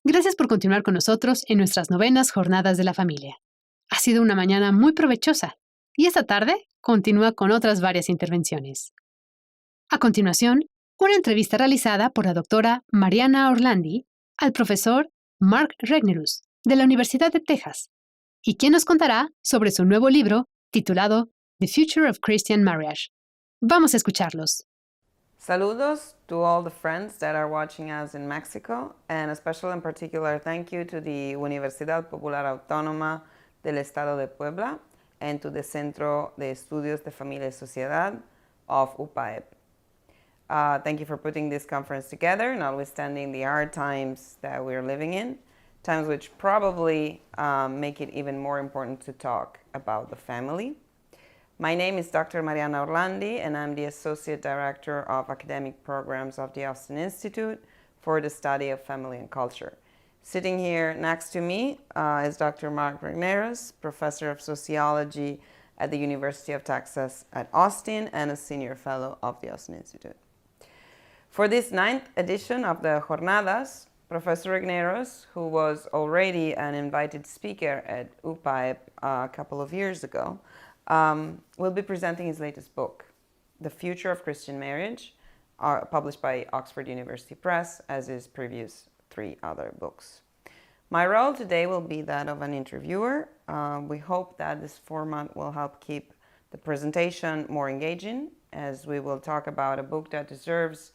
Gracias por continuar con nosotros en nuestras novenas jornadas de la familia. Ha sido una mañana muy provechosa y esta tarde continúa con otras varias intervenciones. A continuación, una entrevista realizada por la doctora Mariana Orlandi al profesor Mark Regnerus de la Universidad de Texas, y quien nos contará sobre su nuevo libro titulado The Future of Christian Marriage. Vamos a escucharlos. Saludos to all the friends that are watching us in Mexico, and a special and particular thank you to the Universidad Popular Autónoma del Estado de Puebla and to the Centro de Estudios de Familia y Sociedad of UPAEP. Thank you for putting this conference together, notwithstanding the hard times that we're living in, times which probably make it even more important to talk about the family. My name is Dr. Mariana Orlandi, and I'm the Associate Director of Academic Programs of the Austin Institute for the Study of Family and Culture. Sitting here next to me is Dr. Mark Regnerus, Professor of Sociology at the University of Texas at Austin and a Senior Fellow of the Austin Institute. For this 9th edition of the Jornadas, Professor Regnerus, who was already an invited speaker at UPAEP a couple of years ago, will be presenting his latest book, The Future of Christian Marriage, published by Oxford University Press, as his previous 3 other books. My role today will be that of an interviewer. We hope that this format will help keep the presentation more engaging, as we will talk about a book that deserves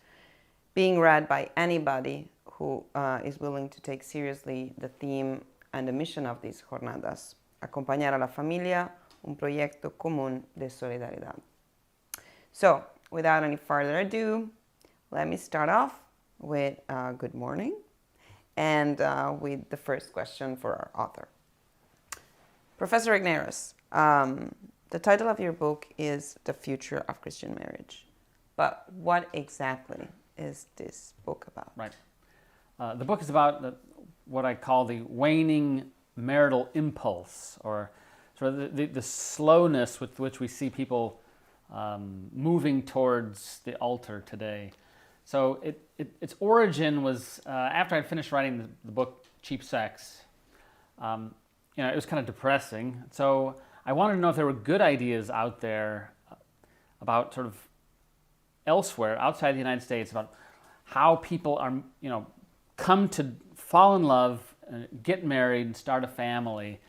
being read by anybody who is willing to take seriously the theme and the mission of these jornadas, acompañar a la familia, un proyecto común de solidaridad. So, without any further ado, let me start off with good morning and with the first question for our author. Professor Regnerus, the title of your book is The Future of Christian Marriage. But what exactly is this book about? Right. The book is about what I call the waning marital impulse, or sort of the slowness with which we see people moving towards the altar today. So its origin was after I'd finished writing the book Cheap Sex. It was kind of depressing. So I wanted to know if there were good ideas out there about sort of elsewhere, outside the United States, about how people are, come to fall in love, get married, and start a family.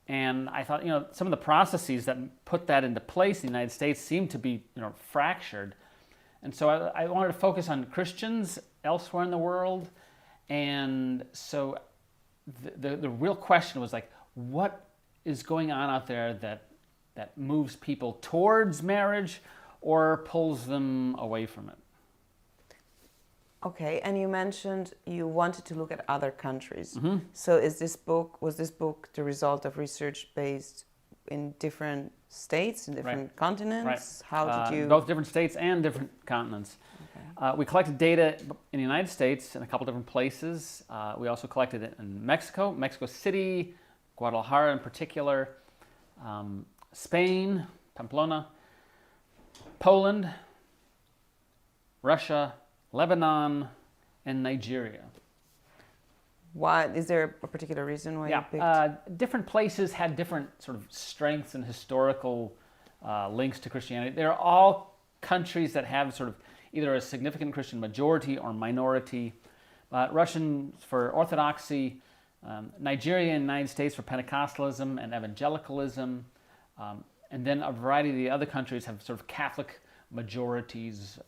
And I thought, some of the processes that put that into place in the United States seem to be, fractured. And so I wanted to focus on Christians elsewhere in the world. And so the real question was like, what is going on out there that moves people towards marriage or pulls them away from it? Okay, and you mentioned you wanted to look at other countries. Mm-hmm. So was this book the result of research based in different states, in different continents? Right. How did you... Both different states and different continents. Okay. We collected data in the United States in a couple different places. We also collected it in Mexico, Mexico City, Guadalajara in particular, Spain, Pamplona, Poland, Russia, Lebanon, and Nigeria. Why? Is there a particular reason why you picked? Different places had different sort of strengths and historical links to Christianity. They're all countries that have sort of either a significant Christian majority or minority. Russian for Orthodoxy, Nigeria and the United States for Pentecostalism and evangelicalism, and then a variety of the other countries have sort of Catholic majorities.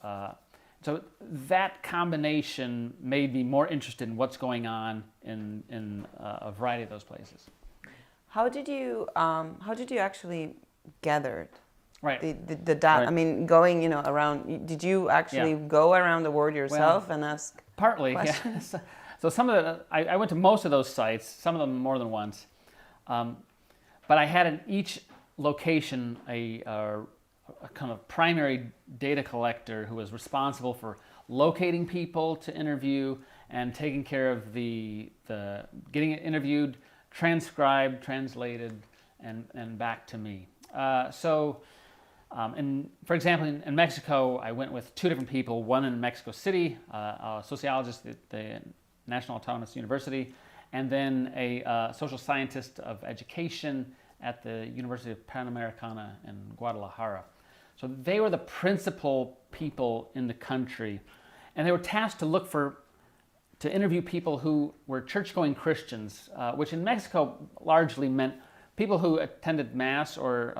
So that combination made me more interested in what's going on in a variety of those places. How did you actually gather it? Right. The data. Right. I mean, going around. Did you actually go around the world yourself and ask? Partly, questions? Yeah. So some of I went to most of those sites. Some of them more than once, but I had in each location a kind of primary data collector who was responsible for locating people to interview and taking care of the getting it interviewed, transcribed, translated, and back to me. For example, in Mexico, I went with 2 different people. One in Mexico City, a sociologist, the National Autonomous University, and then a social scientist of education at the University of Panamericana in Guadalajara. So they were the principal people in the country, and they were tasked to interview people who were church-going Christians, which in Mexico largely meant people who attended Mass or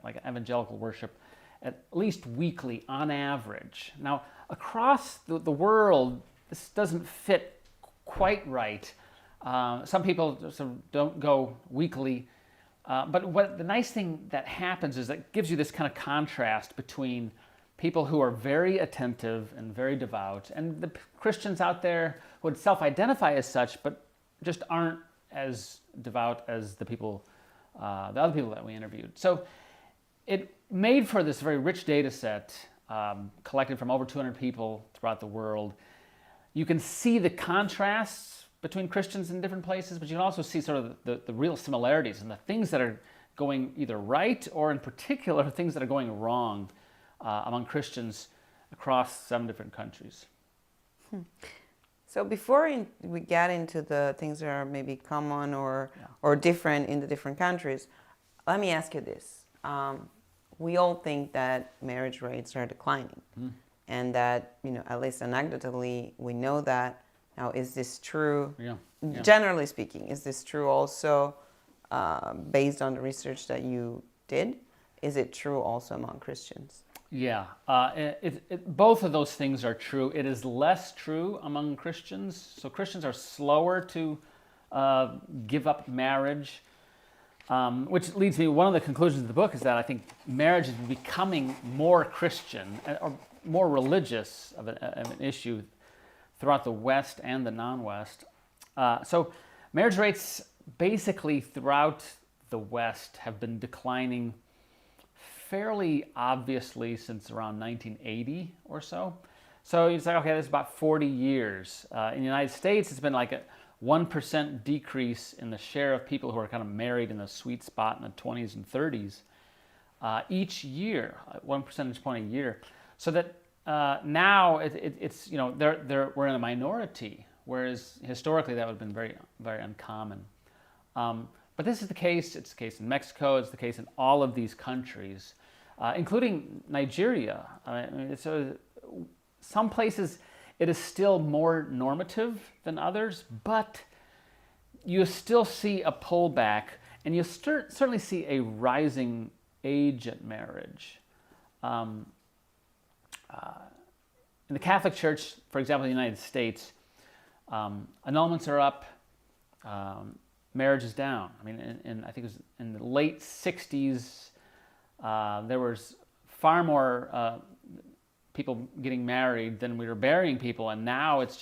like evangelical worship at least weekly on average. Now, across the world, this doesn't fit quite right. Some people sort of don't go weekly. But the nice thing that happens is that it gives you this kind of contrast between people who are very attentive and very devout, and the Christians out there who would self-identify as such, but just aren't as devout as the other people that we interviewed. So it made for this very rich data set collected from over 200 people throughout the world. You can see the contrasts between Christians in different places, but you can also see sort of the real similarities and the things that are going either right or in particular things that are going wrong among Christians across 7 different countries. So before we get into the things that are maybe common or different in the different countries, let me ask you this. We all think that marriage rates are declining and that, at least anecdotally, we know that. Now, is this true? Yeah. Generally speaking, is this true also based on the research that you did? Is it true also among Christians? Yeah, both of those things are true. It is less true among Christians. So Christians are slower to give up marriage, which leads me, one of the conclusions of the book is that I think marriage is becoming more Christian or more religious of an issue throughout the West and the non-West. So marriage rates basically throughout the West have been declining fairly obviously since around 1980 or so. So you say, okay, that's about 40 years. In the United States, it's been like a 1% decrease in the share of people who are kind of married in the sweet spot in the 20s and 30s each year, 1 percentage point a year. So that now it's we're in a minority, whereas historically that would have been very, very uncommon. But this is the case. It's the case in Mexico. It's the case in all of these countries, including Nigeria. I mean, some places it is still more normative than others, but you still see a pullback, and you certainly see a rising age at marriage. In the Catholic Church, for example, in the United States, annulments are up. Marriage is down. I mean, I think it was in the late 60s, there was far more people getting married than we were burying people, and now it's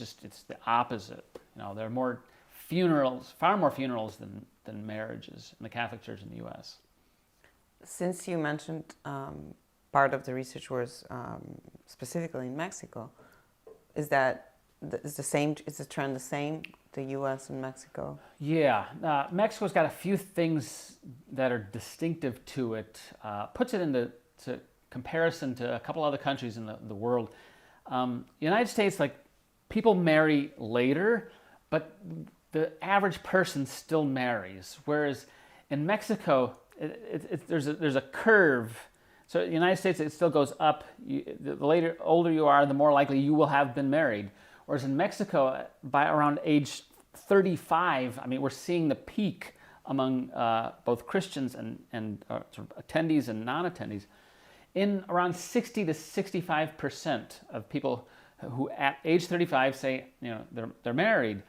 the opposite. There are more funerals, far more funerals than marriages in the Catholic Church in the U.S. Since you mentioned part of the research was specifically in Mexico, is the trend the same? The U.S. and Mexico? Yeah, Mexico's got a few things that are distinctive to it. Puts it into comparison to a couple other countries in the world. The United States, like, people marry later, but the average person still marries. Whereas in Mexico, there's a curve. So in the United States, it still goes up. The older you are, the more likely you will have been married. Whereas in Mexico, by around age 35, I mean, we're seeing the peak among both Christians and sort of attendees and non-attendees in around 60 to 65% of people who at age 35 say, they're married.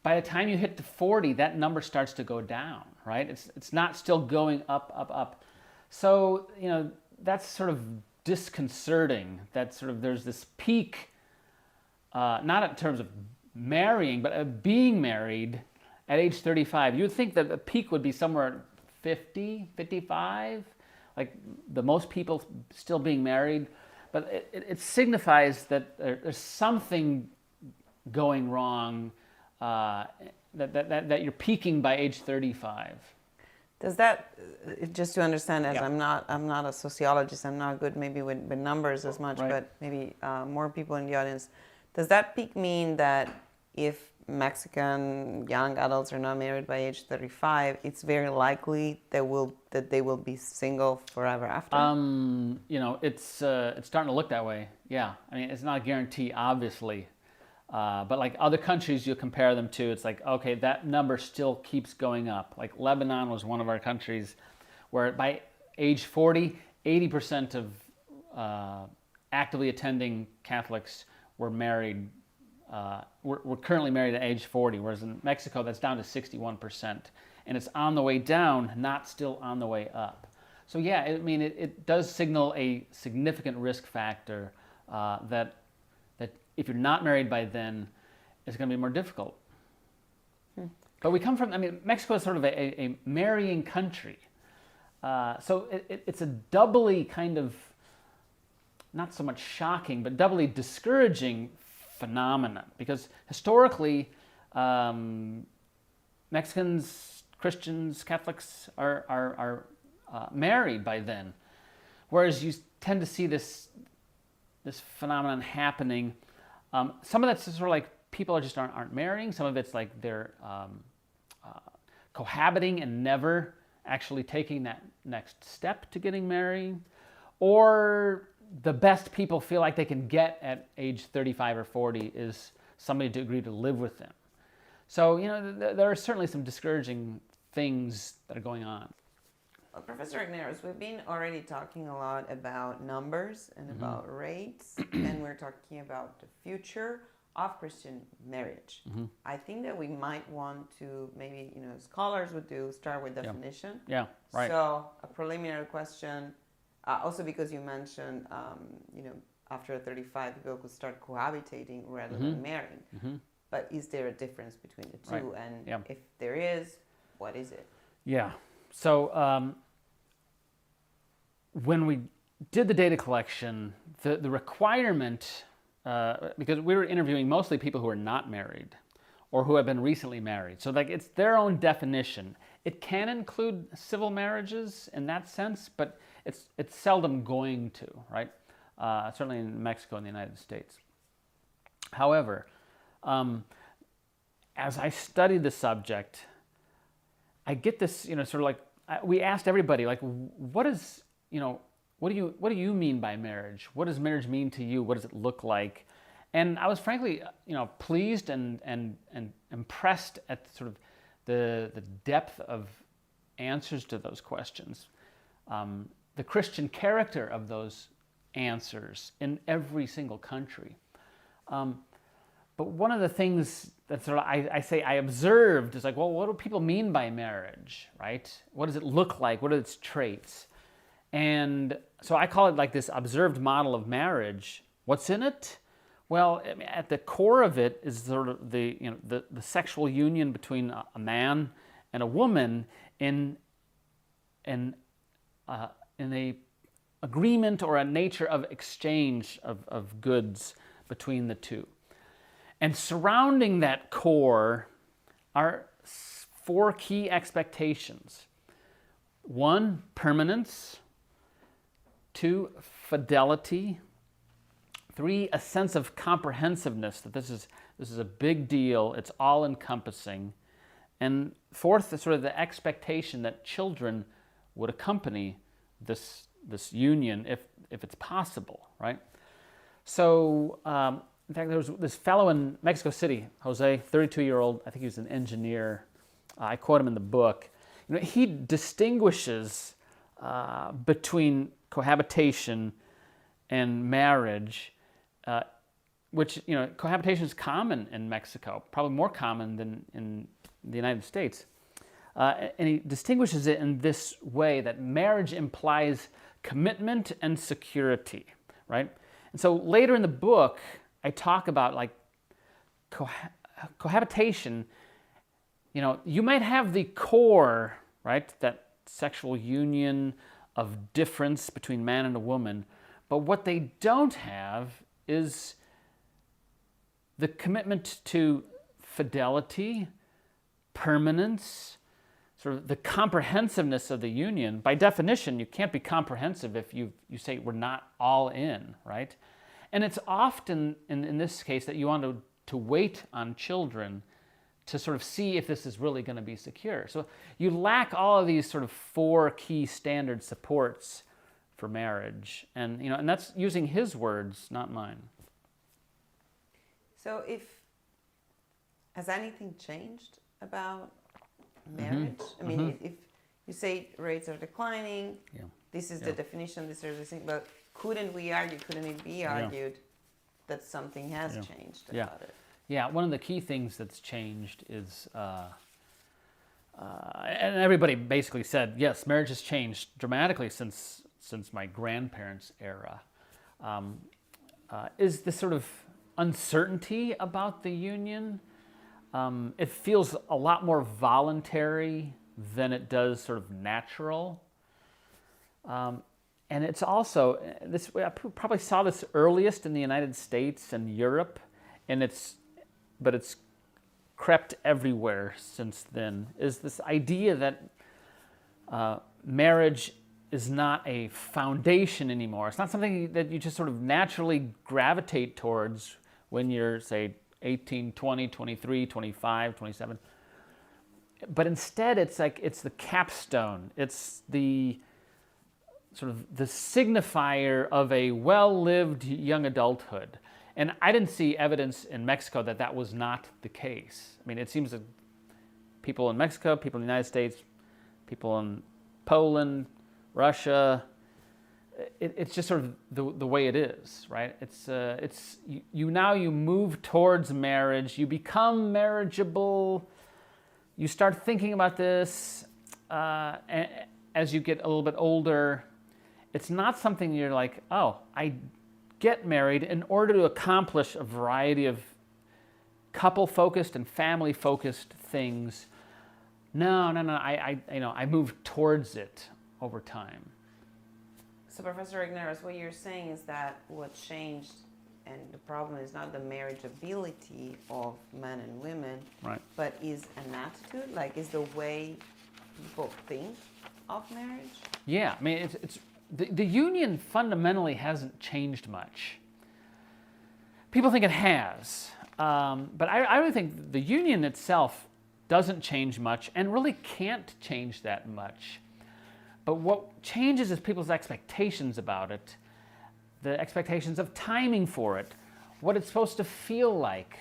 By the time you hit to 40, that number starts to go down, right? It's not still going up. So, that's sort of disconcerting that sort of there's this peak, not in terms of marrying, but of being married at age 35. You would think that the peak would be somewhere 50, 55, like the most people still being married. But it signifies that there's something going wrong, that you're peaking by age 35. Does that, just to understand, as Yeah. I'm not a sociologist, I'm not good maybe with numbers as much, Right. but maybe more people in the audience. Does that peak mean that if Mexican young adults are not married by age 35, it's very likely that they will be single forever after. It's starting to look that way. Yeah, I mean, it's not a guarantee, obviously, but like other countries you compare them to, it's like, okay, that number still keeps going up. Like Lebanon was one of our countries where by age 40, 80% of actively attending Catholics were married. We're currently married at age 40, whereas in Mexico that's down to 61%. And it's on the way down, not still on the way up. So yeah, I mean, it does signal a significant risk factor that if you're not married by then, it's going to be more difficult. But we come from, I mean, Mexico is sort of a marrying country. So it's a doubly kind of, not so much shocking, but doubly discouraging phenomenon, because historically Mexicans, Christians, Catholics are married by then, whereas you tend to see this phenomenon happening. Some of that's sort of like people just aren't marrying. Some of it's like they're cohabiting and never actually taking that next step to getting married, or the best people feel like they can get at age 35 or 40 is somebody to agree to live with them. So, there are certainly some discouraging things that are going on. Well, Professor Agneros, we've been already talking a lot about numbers and about rates, and we're talking about the future of Christian marriage. I think that we might want to maybe, scholars would start with definition. Yeah, right. So a preliminary question, also because you mentioned, after 35, people could start cohabitating rather than marrying. But is there a difference between the two? Right. And if there is, what is it? Yeah. So when we did the data collection, the requirement, because we were interviewing mostly people who are not married or who have been recently married. So like it's their own definition. It can include civil marriages in that sense, but it's seldom going to, right? Certainly in Mexico and the United States. However, as I studied the subject, I get this, sort of like, we asked everybody, like, what do you mean by marriage? What does marriage mean to you? What does it look like? And I was frankly, pleased and impressed at sort of the depth of answers to those questions. The Christian character of those answers in every single country. But one of the things that sort of I observed is like, well, what do people mean by marriage, right? What does it look like? What are its traits? And so I call it like this observed model of marriage. What's in it? Well, I mean, at the core of it is sort of the sexual union between a man and a woman in a agreement or a nature of exchange of goods between the two. And surrounding that core are 4 key expectations. 1, permanence. 2, fidelity. 3, a sense of comprehensiveness, that this is a big deal, it's all-encompassing. And 4th is sort of the expectation that children would accompany this union if it's possible, right? So, in fact, there was this fellow in Mexico City, Jose, 32-year-old, I think he was an engineer. I quote him in the book. He distinguishes between cohabitation and marriage, which, cohabitation is common in Mexico, probably more common than in the United States. And he distinguishes it in this way, that marriage implies commitment and security, right? And so later in the book, I talk about like cohabitation. You might have the core, right? That sexual union of difference between man and a woman. But what they don't have is the commitment to fidelity, permanence, sort of the comprehensiveness of the union. By definition, you can't be comprehensive if you say we're not all in, right? And it's often, in this case, that you want to wait on children to sort of see if this is really going to be secure. So you lack all of these sort of 4 key standard supports for marriage, and and that's using his words, not mine. So has anything changed about marriage? I mean, if you say rates are declining, this is the definition, this is the thing, but couldn't it be argued that something has changed about it? Yeah, one of the key things that's changed is, and everybody basically said, yes, marriage has changed dramatically since my grandparents' era, is this sort of uncertainty about the union. It feels a lot more voluntary than it does sort of natural. And it's also, I probably saw this earliest in the United States and Europe, but it's crept everywhere since then, is this idea that marriage is not a foundation anymore. It's not something that you just sort of naturally gravitate towards when you're, say, 18, 20, 23, 25, 27. But instead, it's the capstone. It's the sort of the signifier of a well-lived young adulthood. And I didn't see evidence in Mexico that was not the case. I mean, it seems that people in Mexico, people in the United States, people in Poland, Russia, it's just sort of the way it is, right? You move towards marriage, you become marriageable, you start thinking about this as you get a little bit older. It's not something you're like, oh, I get married in order to accomplish a variety of couple-focused and family-focused things. No. I move towards it over time. So, Professor Ignares, what you're saying is that what changed, and the problem is not the marriageability of men and women, right, but is an attitude, like is the way people think of marriage? Yeah, I mean, the union fundamentally hasn't changed much. People think it has, but I really think the union itself doesn't change much and really can't change that much. But what changes is people's expectations about it, the expectations of timing for it, what it's supposed to feel like,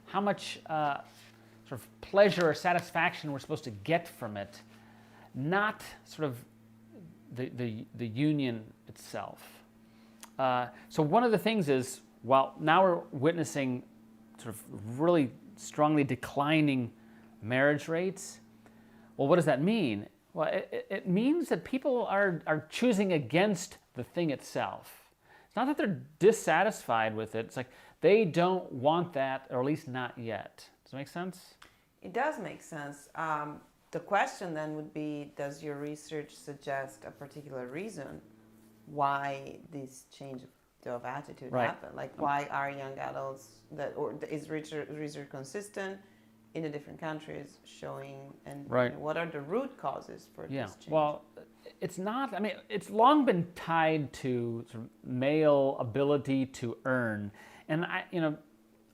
how much sort of pleasure or satisfaction we're supposed to get from it, not sort of the union itself. So one of the things is, well, now we're witnessing sort of really strongly declining marriage rates. Well, what does that mean? Well, it means that people are choosing against the thing itself. It's not that they're dissatisfied with it. It's like they don't want that, or at least not yet. Does that make sense? It does make sense. The question then would be, does your research suggest a particular reason why this change of attitude happened? Like, why are young adults is research consistent in the different countries showing, and what are the root causes for this change? Well, it's not, I mean, it's long been tied to sort of male ability to earn. And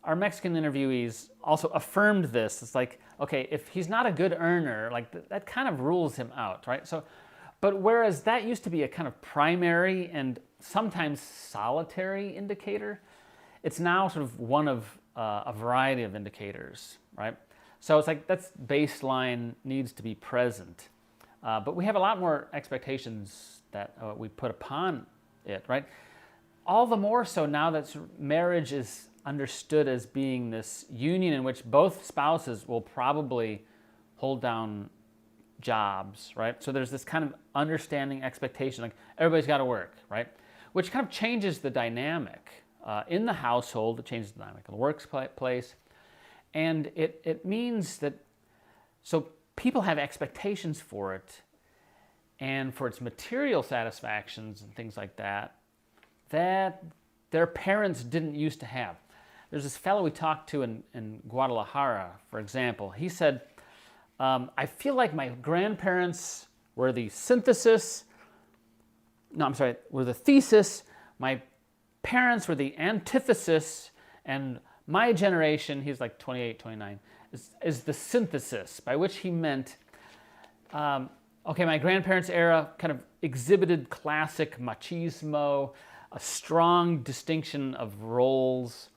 our Mexican interviewees also affirmed this. It's like, okay, if he's not a good earner, like that kind of rules him out, right? So, but whereas that used to be a kind of primary and sometimes solitary indicator, it's now sort of one of a variety of indicators, right? So it's like that's baseline needs to be present. But we have a lot more expectations that we put upon it, right? All the more so now that marriage is understood as being this union in which both spouses will probably hold down jobs, right? So there's this kind of understanding expectation, like everybody's got to work, right? Which kind of changes the dynamic in the household. It changes the dynamic in the workplace. And it means that, so people have expectations for it and for its material satisfactions and things like that their parents didn't used to have. There's this fellow we talked to in Guadalajara, for example. He said, I feel like my grandparents were the thesis. My parents were the antithesis, and my generation, he's like 28, 29, is the synthesis, by which he meant, okay, my grandparents' era kind of exhibited classic machismo, a strong distinction of roles.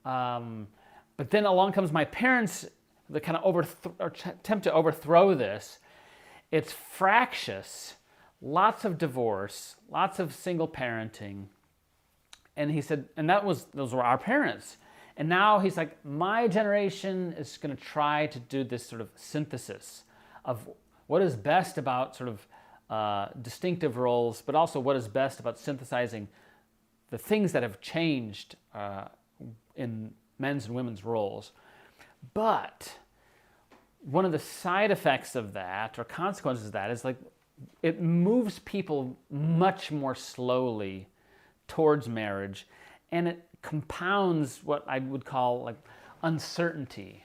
But then along comes my parents, that kind of attempt to overthrow this. It's fractious, lots of divorce, lots of single parenting. And he said, and those were our parents. And now he's like, my generation is going to try to do this sort of synthesis of what is best about sort of distinctive roles, but also what is best about synthesizing the things that have changed in men's and women's roles. But one of the side effects of that, or consequences of that, is like it moves people much more slowly towards marriage, and it compounds what I would call like uncertainty.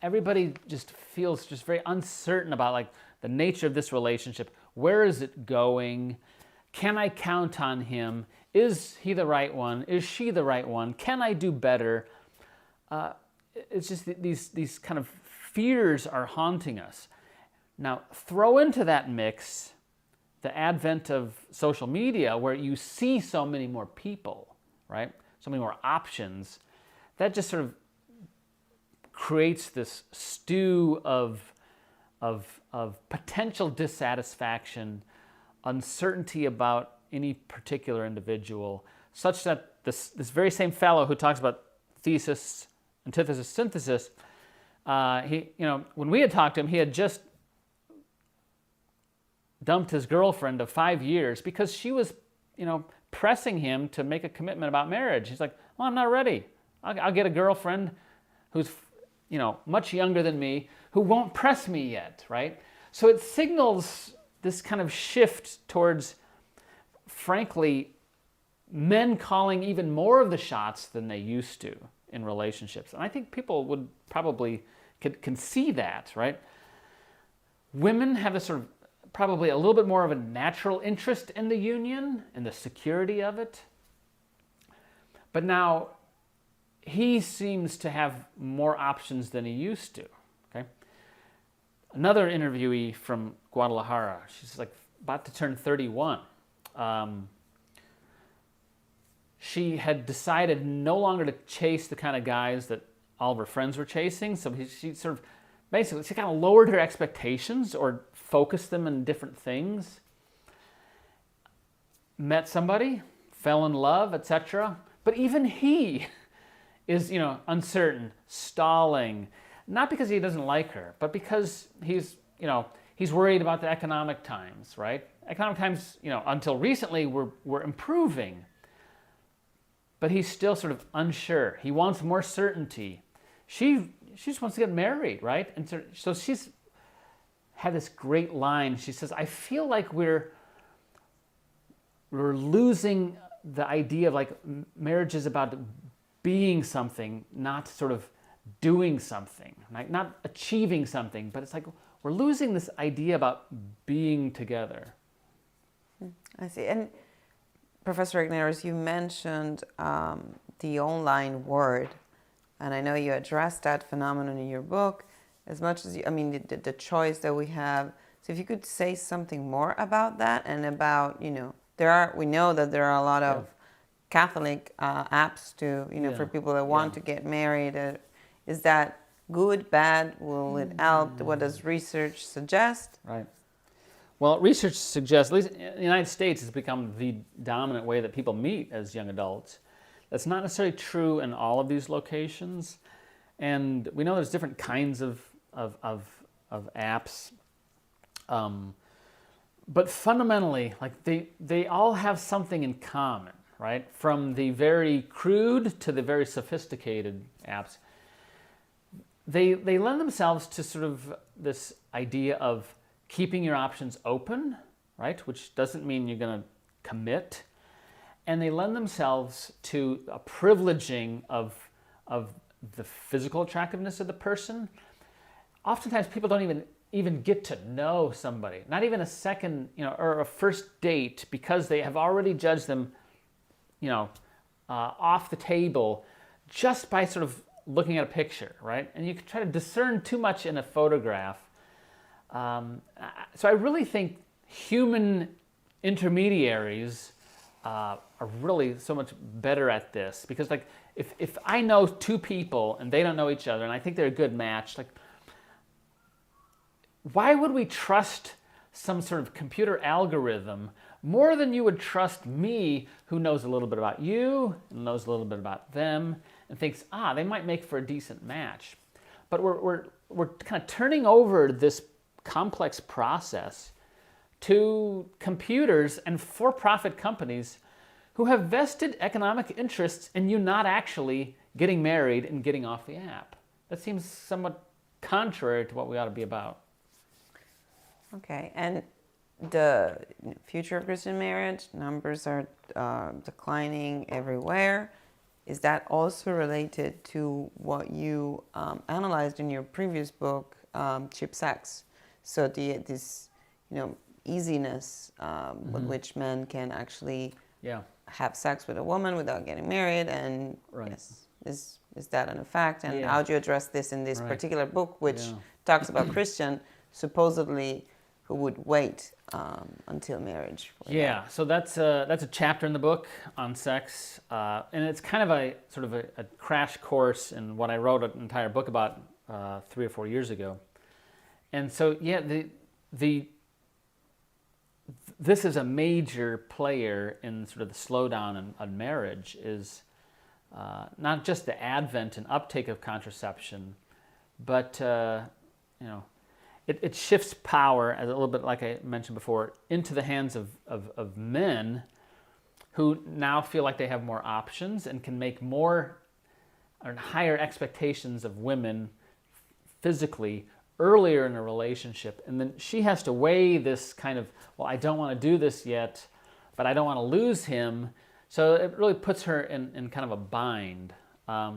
Everybody just feels just very uncertain about like the nature of this relationship. Where is it going? Can I count on him? Is he the right one? Is she the right one? Can I do better? It's just these kind of fears are haunting us. Now, throw into that mix the advent of social media, where you see so many more people, right? So many more options. That just sort of creates this stew of potential dissatisfaction, uncertainty about any particular individual, such that this very same fellow who talks about thesis, antithesis, synthesis, when we had talked to him, he had just dumped his girlfriend of 5 years because she was, pressing him to make a commitment about marriage. He's like, well, I'm not ready. I'll get a girlfriend who's, much younger than me, who won't press me yet, right? So it signals this kind of shift towards, frankly, men calling even more of the shots than they used to in relationships. And I think people would probably can see that, right? Women have a sort of probably a little bit more of a natural interest in the union and the security of it. But now he seems to have more options than he used to. Okay. Another interviewee from Guadalajara, she's like about to turn 31. She had decided no longer to chase the kind of guys that all of her friends were chasing. So she sort of basically, she kind of lowered her expectations or focused them in different things. Met somebody, fell in love, etc. But even he is, uncertain, stalling, not because he doesn't like her, but because he's worried about the economic times, right? Economic times, until recently were improving, but he's still sort of unsure. He wants more certainty. She just wants to get married, right? And so she's had this great line. She says, I feel like we're losing the idea of like marriage is about being something, not sort of doing something, right? Not achieving something, but it's like we're losing this idea about being together. I see. And Professor Ignares, you mentioned the online word, and I know you addressed that phenomenon in your book as much as the choice that we have. So if you could say something more about that, and about, we know that there are a lot of Catholic apps for people that want to get married. Is that good, bad? Will it help? What does research suggest? Right. Well, research suggests, at least in the United States, it's become the dominant way that people meet as young adults. That's not necessarily true in all of these locations. And we know there's different kinds of apps. But fundamentally, like they all have something in common, right? From the very crude to the very sophisticated apps. They lend themselves to sort of this idea of keeping your options open, right? Which doesn't mean you're going to commit. And they lend themselves to a privileging of the physical attractiveness of the person. Oftentimes people don't even get to know somebody, not even a second, or a first date, because they have already judged them, off the table just by sort of looking at a picture, right? And you can try to discern too much in a photograph. So I really think human intermediaries are really so much better at this, because like if I know two people and they don't know each other and I think they're a good match, like why would we trust some sort of computer algorithm more than you would trust me, who knows a little bit about you and knows a little bit about them and thinks, they might make for a decent match. But we're kind of turning over this complex process to computers and for-profit companies who have vested economic interests in you not actually getting married and getting off the app. That seems somewhat contrary to what we ought to be about. Okay, and the future of Christian marriage, numbers are declining everywhere. Is that also related to what you analyzed in your previous book, Cheap Sex? So this easiness with which men can actually have sex with a woman without getting married, and is that an effect? And how do you address this in this particular book, which talks about Christian supposedly who would wait until marriage? So that's a chapter in the book on sex, and it's kind of a sort of a crash course in what I wrote an entire book about 3 or 4 years ago. And so this is a major player in sort of the slowdown on marriage, is not just the advent and uptake of contraception, but it shifts power, as a little bit like I mentioned before, into the hands of men who now feel like they have more options and can make more or higher expectations of women physically earlier in a relationship. And then she has to weigh this kind of, well, I don't want to do this yet, but I don't want to lose him. So it really puts her in kind of a bind. I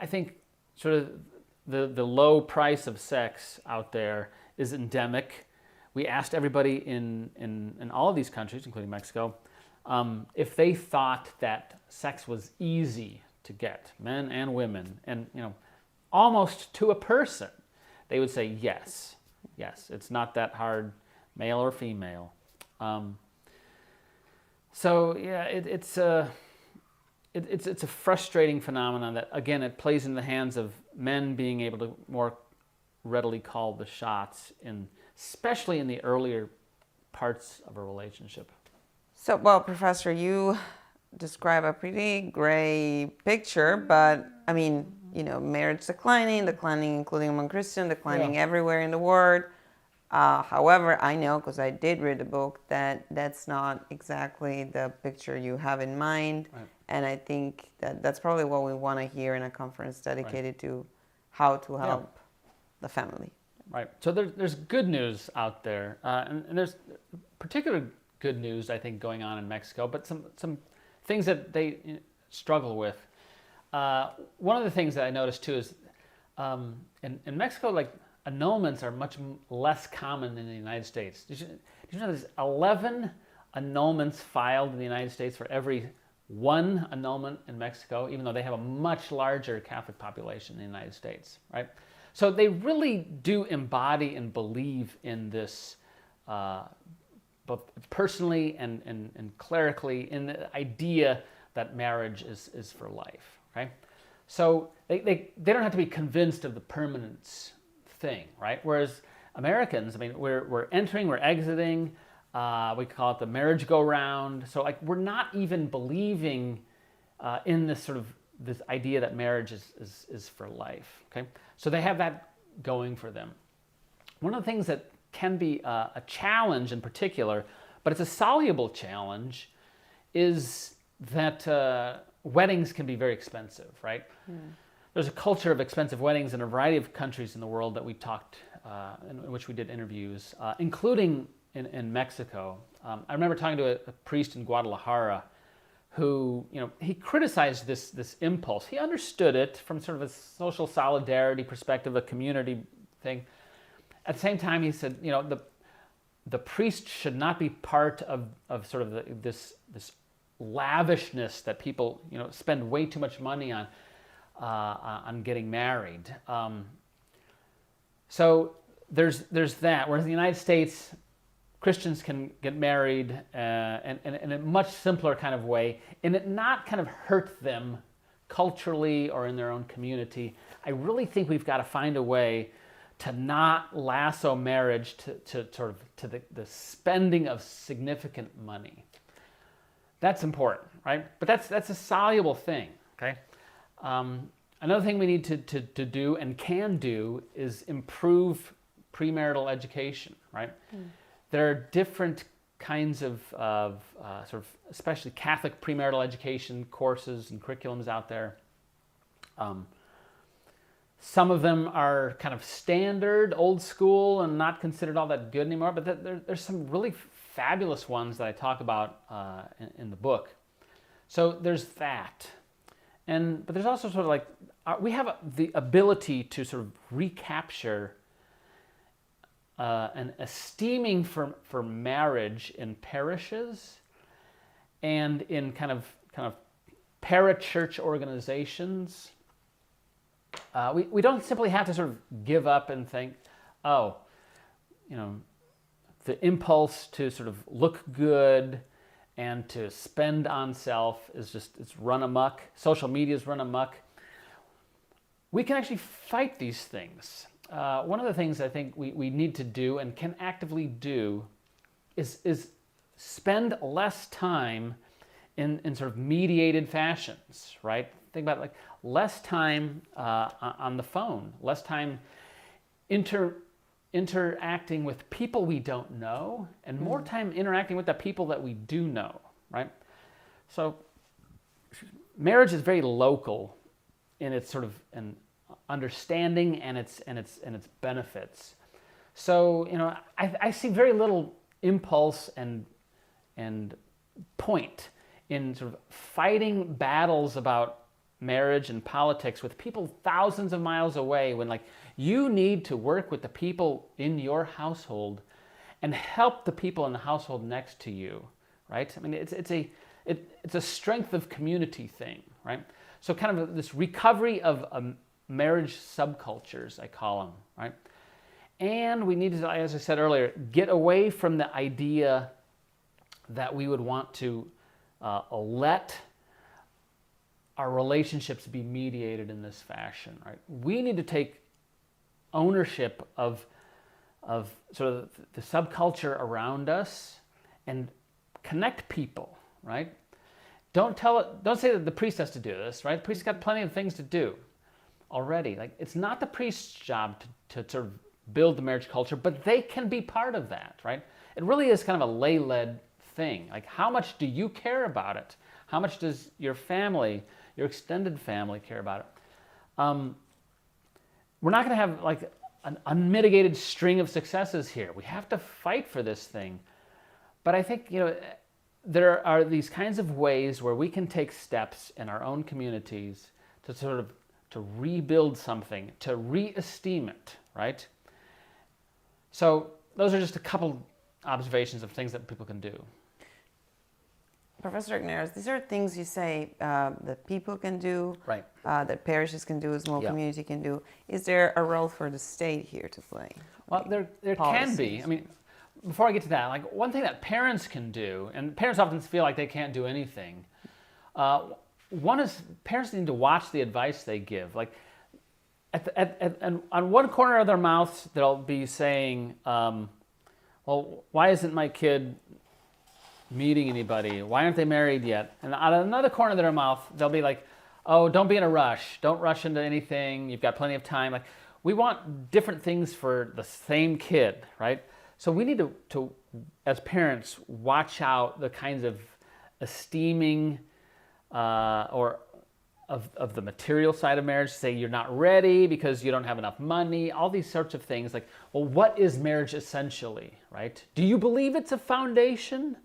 think sort of the low price of sex out there is endemic. We asked everybody in all of these countries, including Mexico, if they thought that sex was easy to get, men and women, and almost to a person. They would say yes, it's not that hard, male or female. It's a frustrating phenomenon that, again, it plays in the hands of men being able to more readily call the shots, especially in the earlier parts of a relationship. So, well, Professor, you describe a pretty gray picture, but I mean, marriage declining, including among Christians, declining everywhere in the world. However, I know, because I did read the book, that that's not exactly the picture you have in mind. Right. And I think that's probably what we want to hear in a conference dedicated to how to help the family. Right. So there's good news out there. And there's particular good news, I think, going on in Mexico, but some things that they struggle with. One of the things that I noticed, too, is in Mexico, like, annulments are much less common than in the United States. Did you know there's 11 annulments filed in the United States for every one annulment in Mexico, even though they have a much larger Catholic population in the United States, right? So they really do embody and believe in this, both personally and clerically, in the idea that marriage is for life, right? So they don't have to be convinced of the permanence thing, right? Whereas Americans, I mean, we're entering, we're exiting. We call it the marriage go-round. So, like, we're not even believing in this sort of this idea that marriage is for life. Okay, so they have that going for them. One of the things that can be a challenge in particular, but it's a soluble challenge, is that weddings can be very expensive, right? There's a culture of expensive weddings in a variety of countries in the world that we talked, in which we did interviews, including in Mexico. I remember talking to a priest in Guadalajara who, he criticized this impulse. He understood it from sort of a social solidarity perspective, a community thing. At the same time, he said, the priest should not be part of sort of this lavishness that people, spend way too much money on. on getting married. So there's that. Whereas in the United States, Christians can get married and in a much simpler kind of way, and it not kind of hurt them culturally or in their own community. I really think we've got to find a way to not lasso marriage to the spending of significant money. That's important, right? But that's a soluble thing, okay? Another thing we need to do and can do is improve premarital education, right? There are different kinds of sort of, especially Catholic premarital education courses and curriculums out there. Some of them are kind of standard, old school, and not considered all that good anymore, but there's some really fabulous ones that I talk about in the book. So there's that. But there's also sort of like, we have the ability to sort of recapture an esteeming for marriage in parishes and in kind of parachurch organizations. We don't simply have to sort of give up and think, oh, the impulse to sort of look good and to spend on self it's run amok. Social media's run amok. We can actually fight these things. One of the things I think we need to do and can actively do is spend less time in sort of mediated fashions, right? Think about like less time on the phone, less time interacting with people we don't know, and more time interacting with the people that we do know, right? So marriage is very local in its sort of an understanding and its benefits. So I see very little impulse and point in sort of fighting battles about marriage and politics with people thousands of miles away, when like you need to work with the people in your household and help the people in the household next to you, right? I mean, it's a strength of community thing, right? So kind of this recovery of marriage subcultures, I call them, right? And we need to, as I said earlier, get away from the idea that we would want to let our relationships be mediated in this fashion, right? We need to take ownership of sort of the subculture around us and connect people, right? Don't say that the priest has to do this, right? The priest's got plenty of things to do already. Like, it's not the priest's job to sort of build the marriage culture, but they can be part of that, right? It really is kind of a lay-led thing. Like, how much do you care about it? How much does your family, your extended family, care about it? We're not going to have like an unmitigated string of successes here. We have to fight for this thing. But I think, there are these kinds of ways where we can take steps in our own communities to sort of to rebuild something, to re-esteem it, right? So those are just a couple observations of things that people can do. Professor Ignares, these are things you say that people can do, right? That parishes can do, a small community can do. Is there a role for the state here to play? Well, there can be. I mean, before I get to that, like one thing that parents can do, and parents often feel like they can't do anything. One is parents need to watch the advice they give. Like, on one corner of their mouth, they'll be saying, "Well, why isn't my kid meeting anybody? Why aren't they married yet?" And on another corner of their mouth, they'll be like, "Oh, don't be in a rush. Don't rush into anything. You've got plenty of time." Like, we want different things for the same kid, right? So we need to as parents, watch out the kinds of esteeming or of the material side of marriage. Say you're not ready because you don't have enough money. All these sorts of things. Like, well, what is marriage essentially, right? Do you believe it's a foundation?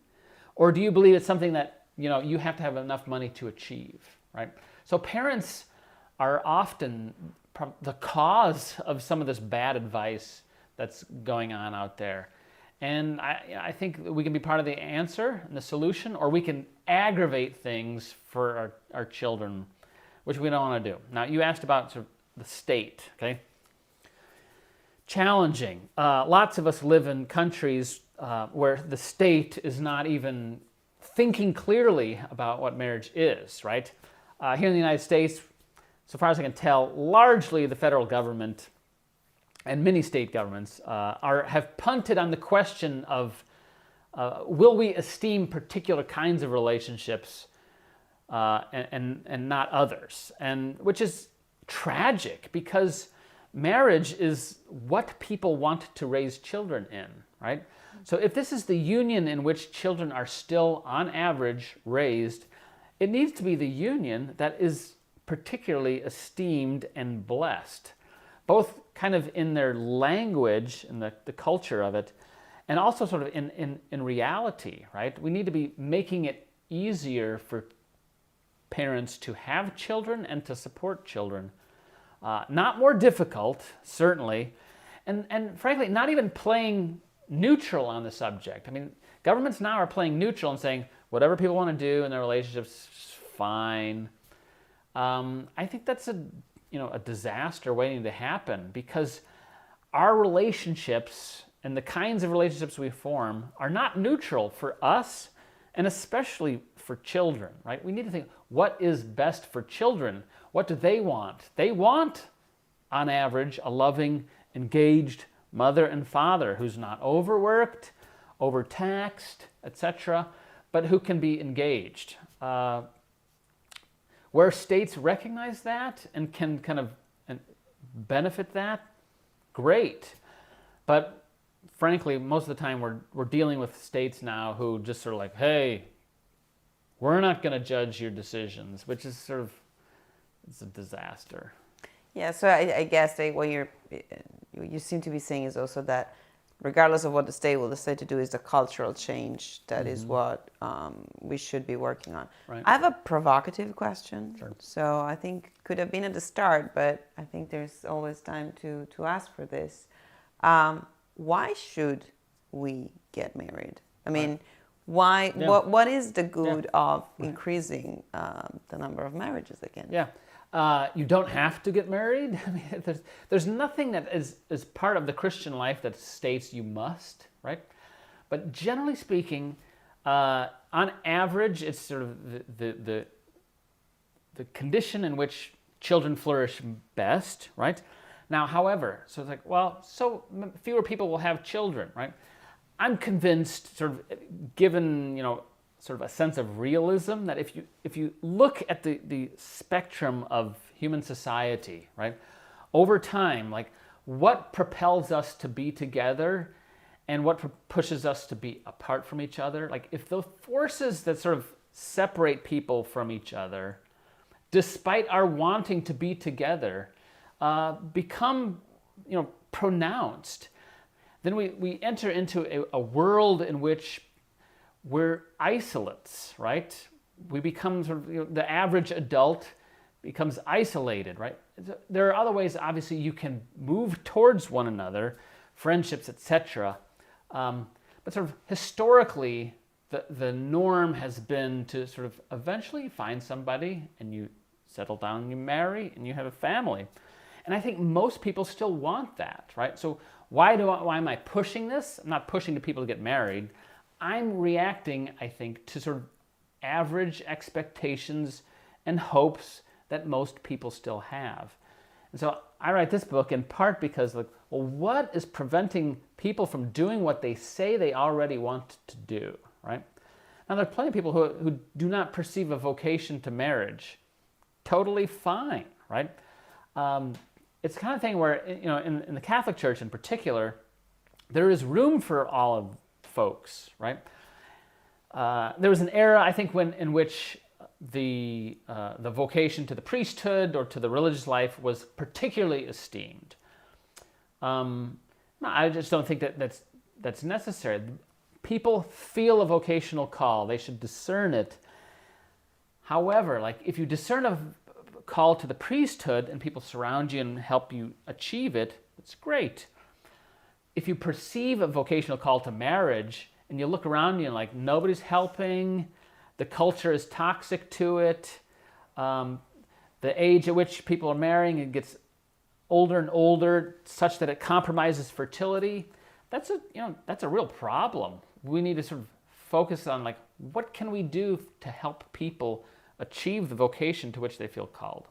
Or do you believe it's something that, you have to have enough money to achieve, right? So parents are often the cause of some of this bad advice that's going on out there. And I think we can be part of the answer and the solution, or we can aggravate things for our children which we don't want to do. Now, you asked about sort of the state, okay? Challenging. Lots of us live in countries where the state is not even thinking clearly about what marriage is, right? Here in the United States, so far as I can tell, largely the federal government and many state governments have punted on the question of will we esteem particular kinds of relationships and not others, and which is tragic because marriage is what people want to raise children in, right? So if this is the union in which children are still, on average, raised, it needs to be the union that is particularly esteemed and blessed, both kind of in their language and the culture of it, and also sort of in reality, right? We need to be making it easier for parents to have children and to support children. Not more difficult, certainly, and frankly, not even playing neutral on the subject. I mean, governments now are playing neutral and saying, whatever people want to do in their relationships is fine. I think that's a disaster waiting to happen because our relationships and the kinds of relationships we form are not neutral for us and especially for children, right? We need to think, what is best for children? What do they want? They want, on average, a loving, engaged mother and father who's not overworked, overtaxed, etc., but who can be engaged. Where states recognize that and can kind of benefit that, great. But frankly, most of the time we're dealing with states now who just sort of like, hey, we're not going to judge your decisions, which is sort of, it's a disaster. Yeah, so I guess what you seem to be saying is also that regardless of what the state will decide to do, is the cultural change that is what we should be working on. Right. I have a provocative question. Sure. So I think could have been at the start, but I think there's always time to ask for this. Why should we get married? I mean, why? Yeah. What is the good of increasing the number of marriages again? Yeah. You don't have to get married. I mean, there's nothing that is part of the Christian life that states you must, right? But generally speaking, on average, it's sort of the condition in which children flourish best, right? Now, however, so it's like, well, so fewer people will have children, right? I'm convinced, sort of, given sort of a sense of realism, that if you look at the spectrum of human society, right, over time, like what propels us to be together and what pushes us to be apart from each other, like if the forces that sort of separate people from each other, despite our wanting to be together, become pronounced, then we enter into a world in which we're isolates, right? We become sort of, the average adult becomes isolated, right? There are other ways, obviously, you can move towards one another, friendships, etc. But sort of historically, the norm has been to sort of eventually find somebody and you settle down and you marry and you have a family. And I think most people still want that, right? So why am I pushing this? I'm not pushing to people to get married. I'm reacting, I think, to sort of average expectations and hopes that most people still have. And so I write this book in part because, like, well, what is preventing people from doing what they say they already want to do, right? Now, there are plenty of people who do not perceive a vocation to marriage. Totally fine, right? It's the kind of thing where, in the Catholic Church in particular, there is room for all of folks, right? There was an era, I think, in which the vocation to the priesthood or to the religious life was particularly esteemed. I just don't think that's necessary. People feel a vocational call; they should discern it. However, like if you discern a call to the priesthood and people surround you and help you achieve it, it's great. If you perceive a vocational call to marriage and you look around you and like nobody's helping, the culture is toxic to it, the age at which people are marrying, it gets older and older, such that it compromises fertility. That's a real problem. We need to sort of focus on like, what can we do to help people achieve the vocation to which they feel called?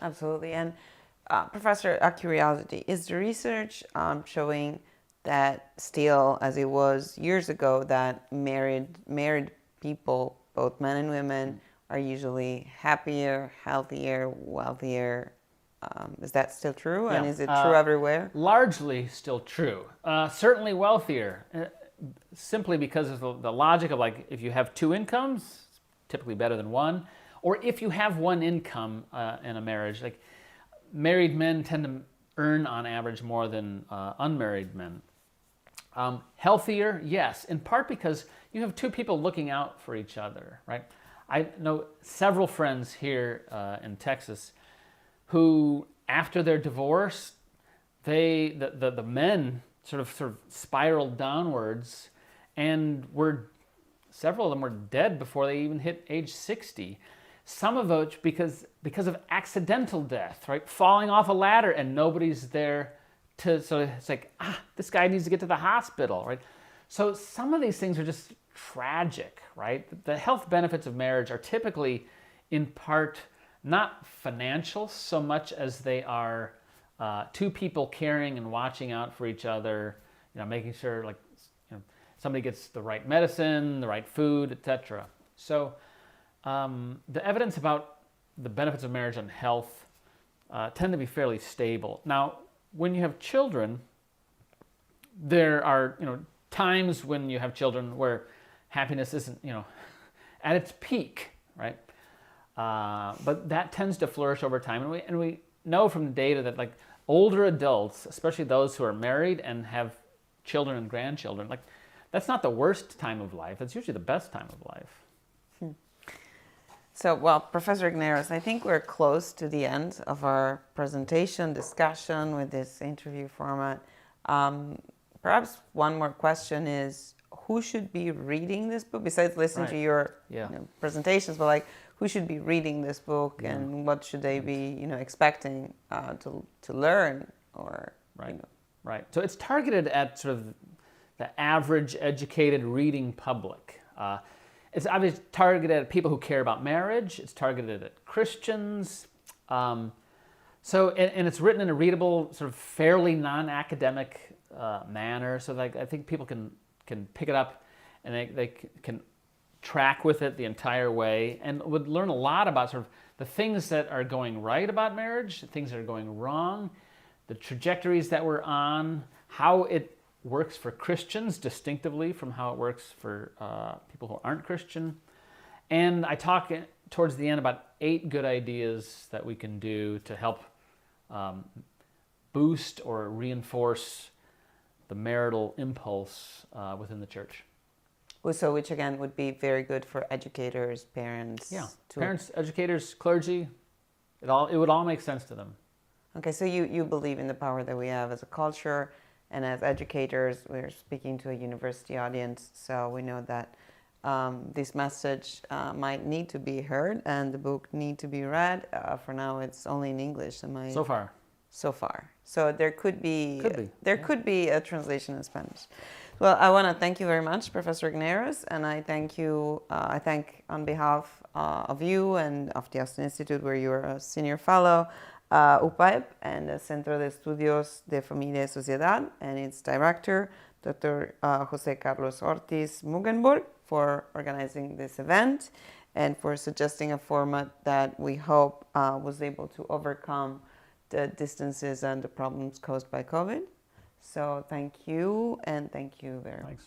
Absolutely. And Professor, a curiosity, is the research showing that still, as it was years ago, that married people, both men and women, are usually happier, healthier, wealthier? Is that still true? And is it true everywhere? Largely still true. Certainly wealthier, simply because of the logic of like, if you have two incomes, it's typically better than one. Or if you have one income in a marriage, like married men tend to earn on average more than unmarried men. Healthier, yes, in part because you have two people looking out for each other, right? I know several friends here in Texas who, after their divorce, the men sort of spiraled downwards, and several of them were dead before they even hit age 60. Some of which because of accidental death, right? Falling off a ladder and nobody's there so it's like, this guy needs to get to the hospital, right? So some of these things are just tragic, right? The health benefits of marriage are typically, in part, not financial so much as they are two people caring and watching out for each other, making sure like somebody gets the right medicine, the right food, etc. So the evidence about the benefits of marriage on health tend to be fairly stable. Now, when you have children, there are times when you have children where happiness isn't at its peak, right? But that tends to flourish over time, and we know from the data that like older adults, especially those who are married and have children and grandchildren, like that's not the worst time of life. It's usually the best time of life. So, well, Professor Igneros, I think we're close to the end of our presentation discussion with this interview format. Perhaps one more question is, who should be reading this book besides listening to your presentations? But like, who should be reading this book, and what should they be, expecting to learn or Right. So it's targeted at sort of the average educated reading public. It's obviously targeted at people who care about marriage. It's targeted at Christians. And it's written in a readable, sort of fairly non-academic manner. So like I think people can pick it up and they can track with it the entire way and would learn a lot about sort of the things that are going right about marriage, the things that are going wrong, the trajectories that we're on, how it works for Christians distinctively from how it works for people who aren't Christian. And I talk towards the end about 8 good ideas that we can do to help boost or reinforce the marital impulse within the church. So which again would be very good for educators, parents. Yeah, parents, educators, clergy. It would all make sense to them. Okay, so you believe in the power that we have as a culture. And as educators, we're speaking to a university audience, so we know that this message might need to be heard and the book need to be read. For now, it's only in English. So far. So there could be a translation in Spanish. Well, I want to thank you very much, Professor Igneros, and I thank on behalf of you and of the Austin Institute, where you are a senior fellow, UPAEP and the Centro de Estudios de Familia y Sociedad, and its director, Dr. Jose Carlos Ortiz Mugenburg, for organizing this event and for suggesting a format that we hope was able to overcome the distances and the problems caused by COVID. So thank you, and thank you very much. Thanks.